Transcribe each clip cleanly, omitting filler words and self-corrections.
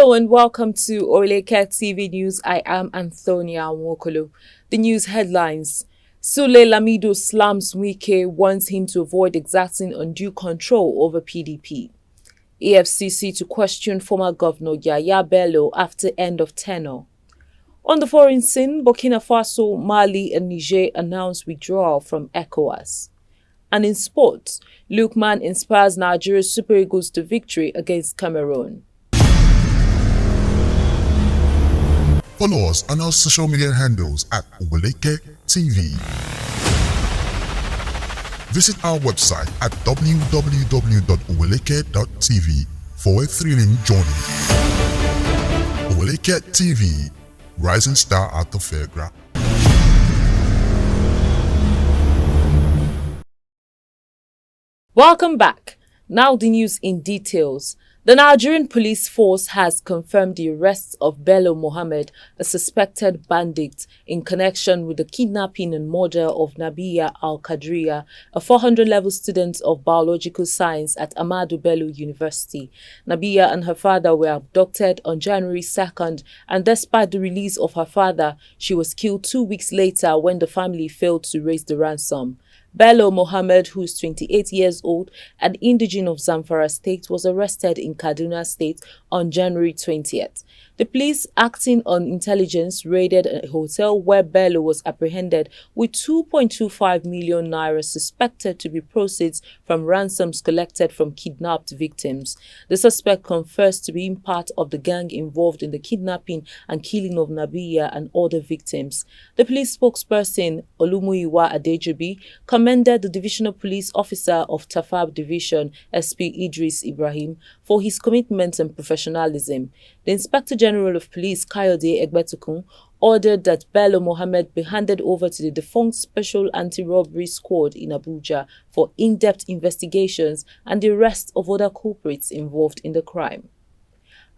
Hello and welcome to Oweleketv News. I am Antonia Nwokolo. The news headlines. SULE LAMIDO slams WIKE, wants him to avoid exacting undue control over PDP. EFCC to question former Governor Yahaya Bello after end of tenure. On the foreign scene, Burkina Faso, Mali and Niger announced withdrawal from ECOWAS. And in sports, LOOKMAN inspires Nigeria's Super Eagles to victory against Cameroon. Follow us on our social media handles at Oweleketv. Visit our website at www.oweleketv for a thrilling journey. Oweleketv, rising star at the fairground. Welcome back. Now the news in details. The Nigerian police force has confirmed the arrest of Bello Mohammed, a suspected bandit, in connection with the kidnapping and murder of Nabiya Al-Qadriya, a 400-level student of biological science at Ahmadu Bello University. Nabiya and her father were abducted on January 2nd, and despite the release of her father, she was killed 2 weeks later when the family failed to raise the ransom. Bello Mohammed, who is 28 years old, an indigene of Zamfara State, was arrested in Kaduna State on January 20th. The police, acting on intelligence, raided a hotel where Bello was apprehended with 2.25 million naira suspected to be proceeds from ransoms collected from kidnapped victims. The suspect confessed to being part of the gang involved in the kidnapping and killing of Nabiya and other victims. The police spokesperson, Olumuyiwa Adejobi, commended the Divisional Police Officer of Tafab Division, SP Idris Ibrahim, for his commitment and professionalism. The Inspector General of Police, Kayode Egbetukun, ordered that Bello Mohammed be handed over to the defunct Special Anti-Robbery Squad in Abuja for in-depth investigations and the arrest of other culprits involved in the crime.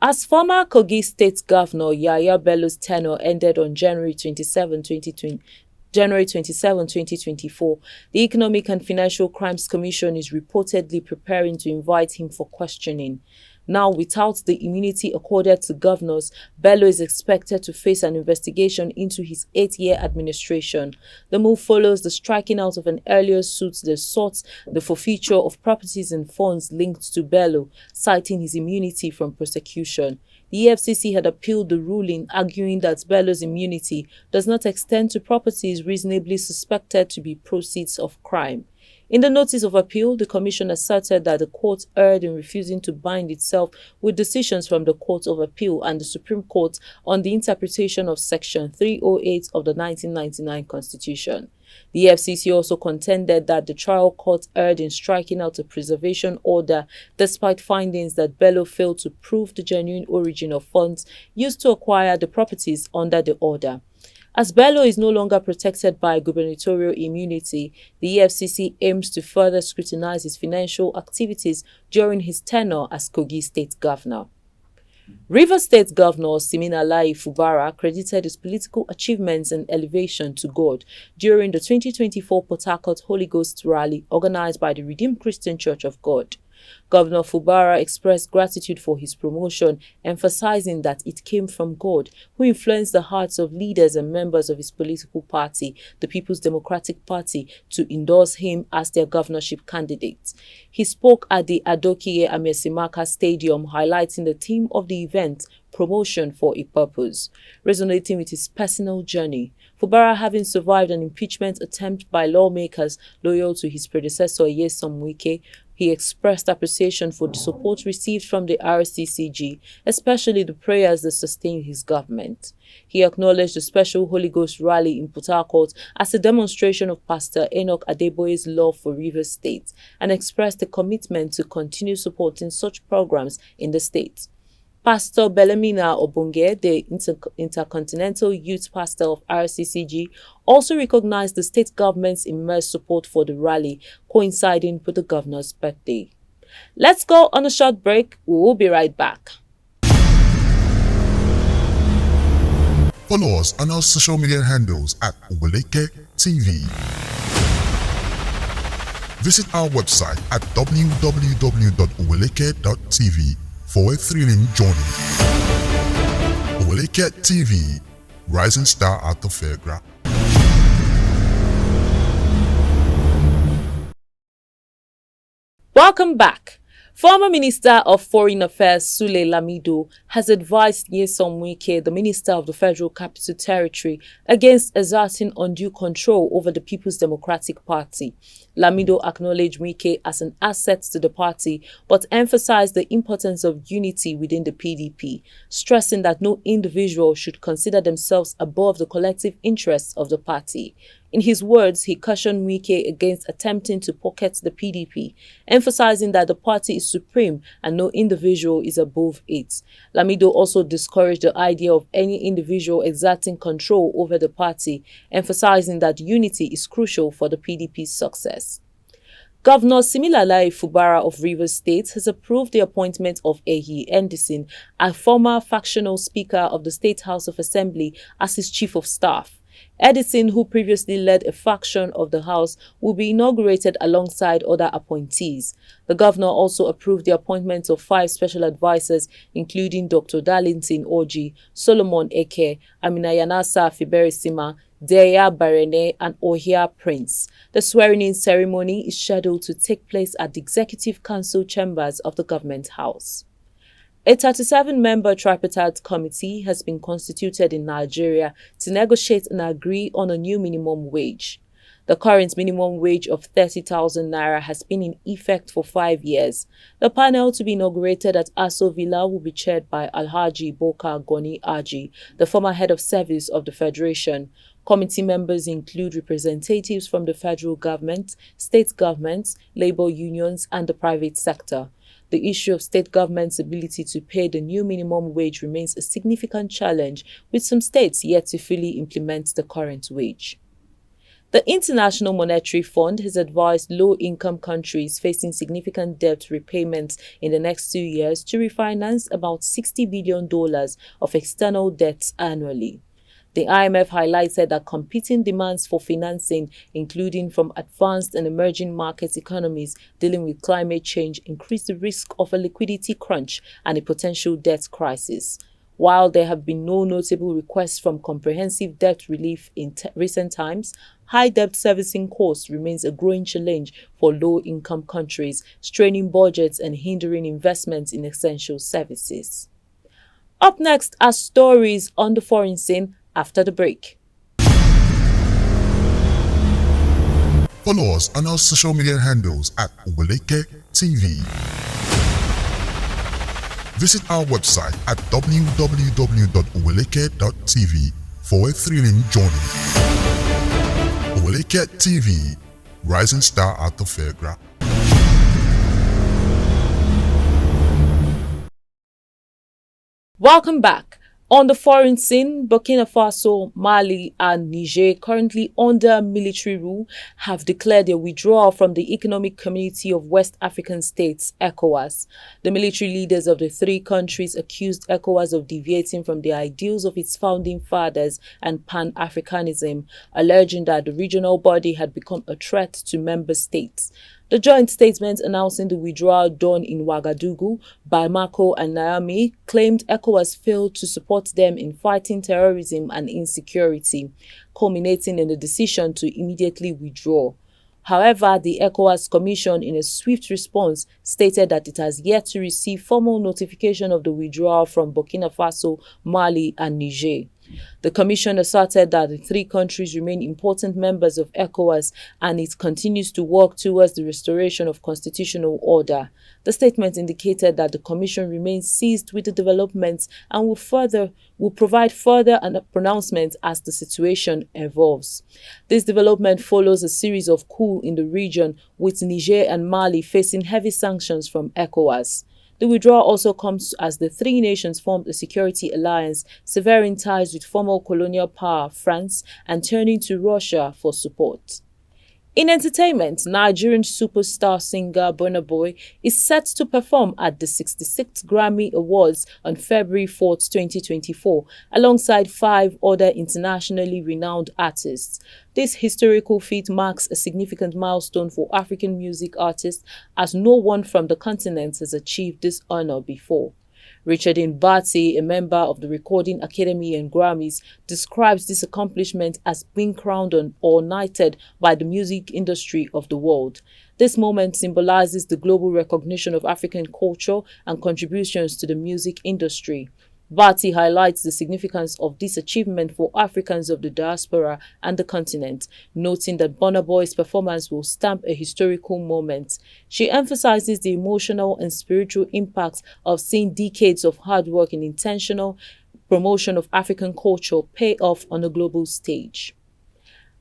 As former Kogi State Governor Yahaya Bello's tenure ended on January 27, 2024, the Economic and Financial Crimes Commission is reportedly preparing to invite him for questioning. Now, without the immunity accorded to governors, Bello is expected to face an investigation into his 8-year administration. The move follows the striking out of an earlier suit that sought the forfeiture of properties and funds linked to Bello, citing his immunity from prosecution. The EFCC had appealed the ruling, arguing that Bello's immunity does not extend to properties reasonably suspected to be proceeds of crime. In the notice of appeal, the Commission asserted that the court erred in refusing to bind itself with decisions from the Court of Appeal and the Supreme Court on the interpretation of Section 308 of the 1999 Constitution. The FCC also contended that the trial court erred in striking out a preservation order despite findings that Bello failed to prove the genuine origin of funds used to acquire the properties under the order. As Bello is no longer protected by gubernatorial immunity, the EFCC aims to further scrutinize his financial activities during his tenure as Kogi State Governor. Rivers State Governor Siminalayi Fubara credited his political achievements and elevation to God during the 2024 Port Harcourt Holy Ghost rally organized by the Redeemed Christian Church of God. Governor Fubara expressed gratitude for his promotion, emphasizing that it came from God, who influenced the hearts of leaders and members of his political party, the People's Democratic Party, to endorse him as their governorship candidate. He spoke at the Adokiye Amesimaka Stadium, highlighting the theme of the event, Promotion for a Purpose, resonating with his personal journey. Fubara, having survived an impeachment attempt by lawmakers loyal to his predecessor Nyesom Wike, he expressed appreciation for the support received from the RCCG, especially the prayers that sustained his government. He acknowledged the special Holy Ghost rally in Port Harcourt as a demonstration of Pastor Enoch Adeboye's love for Rivers State and expressed a commitment to continue supporting such programs in the state. Pastor Bellamina Obonge, the Intercontinental Youth Pastor of RCCG, also recognized the state government's immense support for the rally, coinciding with the governor's birthday. Let's go on a short break. We will be right back. Follow us on our social media handles at Oweleketv. Visit our website at www.oweleketv for a thrilling journey. Oweleketv, rising star at the fairground. Welcome back. Former Minister of Foreign Affairs SULE LAMIDO has advised Nyesom Wike, the Minister of the Federal Capital Territory, against exerting undue control over the People's Democratic Party. LAMIDO acknowledged Wike as an asset to the party, but emphasized the importance of unity within the PDP, stressing that no individual should consider themselves above the collective interests of the party. In his words, he cautioned Wike against attempting to pocket the PDP, emphasizing that the party is supreme and no individual is above it. LAMIDO also discouraged the idea of any individual exerting control over the party, emphasizing that unity is crucial for the PDP's success. Governor Siminalayi Fubara of Rivers State has approved the appointment of EHIE EDISON, a former factional Speaker of the State House of Assembly, as his Chief of Staff. EDISON, who previously led a faction of the House, will be inaugurated alongside other appointees. The governor also approved the appointment of 5 special advisors, including Dr. Darlington Orji, Solomon Eke, Aminayanasa Fiberisima, Deya Barene, and Ohia Prince. The swearing-in ceremony is scheduled to take place at the Executive Council chambers of the Government House. A 37-member tripartite committee has been constituted in Nigeria to negotiate and agree on a new minimum wage. The current minimum wage of 30,000 naira has been in effect for 5 years. The panel to be inaugurated at Aso Villa will be chaired by Alhaji Boka Goni Aji, the former head of service of the Federation. Committee members include representatives from the federal government, state governments, labor unions, and the private sector. The issue of state government's ability to pay the new minimum wage remains a significant challenge, with some states yet to fully implement the current wage. The International Monetary Fund has advised low-income countries facing significant debt repayments in the next 2 years to refinance about $60 billion of external debts annually. The IMF highlighted that competing demands for financing, including from advanced and emerging market economies dealing with climate change, increase the risk of a liquidity crunch and a potential debt crisis. While there have been no notable requests from comprehensive debt relief in recent times, high debt servicing costs remains a growing challenge for low-income countries, straining budgets and hindering investments in essential services. Up next are stories on the foreign scene after the break. Follow us on our social media handles at Oweleketv. Visit our website at www.oweleke.tv for a thrilling journey. Oweleketv, rising star at the fairground. Welcome back. On the foreign scene, Burkina Faso, Mali, and Niger, currently under military rule, have declared their withdrawal from the Economic Community of West African States, ECOWAS. The military leaders of the 3 countries accused ECOWAS of deviating from the ideals of its founding fathers and Pan-Africanism, alleging that the regional body had become a threat to member states. The joint statement announcing the withdrawal done in Ouagadougou, Bamako and Niamey claimed ECOWAS failed to support them in fighting terrorism and insecurity, culminating in the decision to immediately withdraw. However, the ECOWAS Commission, in a swift response, stated that it has yet to receive formal notification of the withdrawal from Burkina Faso, Mali and Niger. The Commission asserted that the 3 countries remain important members of ECOWAS and it continues to work towards the restoration of constitutional order. The statement indicated that the Commission remains seized with the developments and will provide further pronouncements as the situation evolves. This development follows a series of coups in the region, with Niger and Mali facing heavy sanctions from ECOWAS. The withdrawal also comes as the 3 nations formed a security alliance, severing ties with former colonial power France and turning to Russia for support. In entertainment, Nigerian superstar singer Burna Boy is set to perform at the 66th Grammy Awards on February 4, 2024, alongside 5 other internationally renowned artists. This historical feat marks a significant milestone for African music artists, as no one from the continent has achieved this honor before. Richard Mbati, a member of the Recording Academy and Grammys, describes this accomplishment as being crowned on or knighted by the music industry of the world. This moment symbolizes the global recognition of African culture and contributions to the music industry. Mbati highlights the significance of this achievement for Africans of the diaspora and the continent, noting that Burna Boy's performance will stamp a historical moment. She emphasizes the emotional and spiritual impact of seeing decades of hard work and intentional promotion of African culture pay off on a global stage.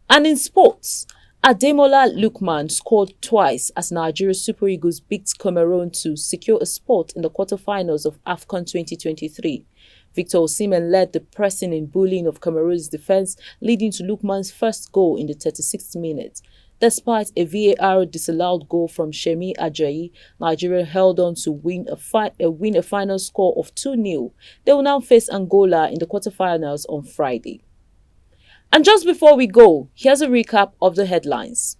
And in sports, Ademola Lookman scored twice as Nigeria Super Eagles beat Cameroon to secure a spot in the quarterfinals of AFCON 2023. Victor Osimhen led the pressing and bullying of Cameroon's defense, leading to Lookman's first goal in the 36th minute. Despite a VAR disallowed goal from Shemi Ajayi, Nigeria held on to win a final score of 2-0. They will now face Angola in the quarterfinals on Friday. And just before we go, here's a recap of the headlines.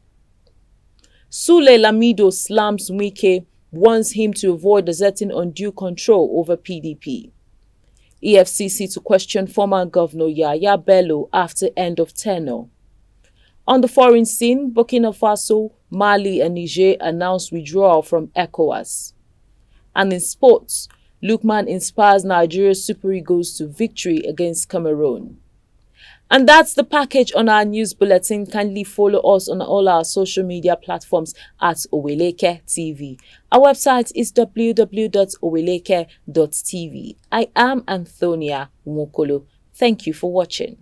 SULE LAMIDO slams WIKE, warns him to avoid exerting undue control over PDP. EFCC to question former Governor Yahaya Bello after end of tenure. On the foreign scene, Burkina Faso, Mali and Niger announced withdrawal from ECOWAS. And in sports, Lookman inspires Nigeria's Super Eagles to victory against Cameroon. And that's the package on our news bulletin. Kindly follow us on all our social media platforms at Oweleketv. Our website is www.oweleke.tv. I am Antonia Nwokolo. Thank you for watching.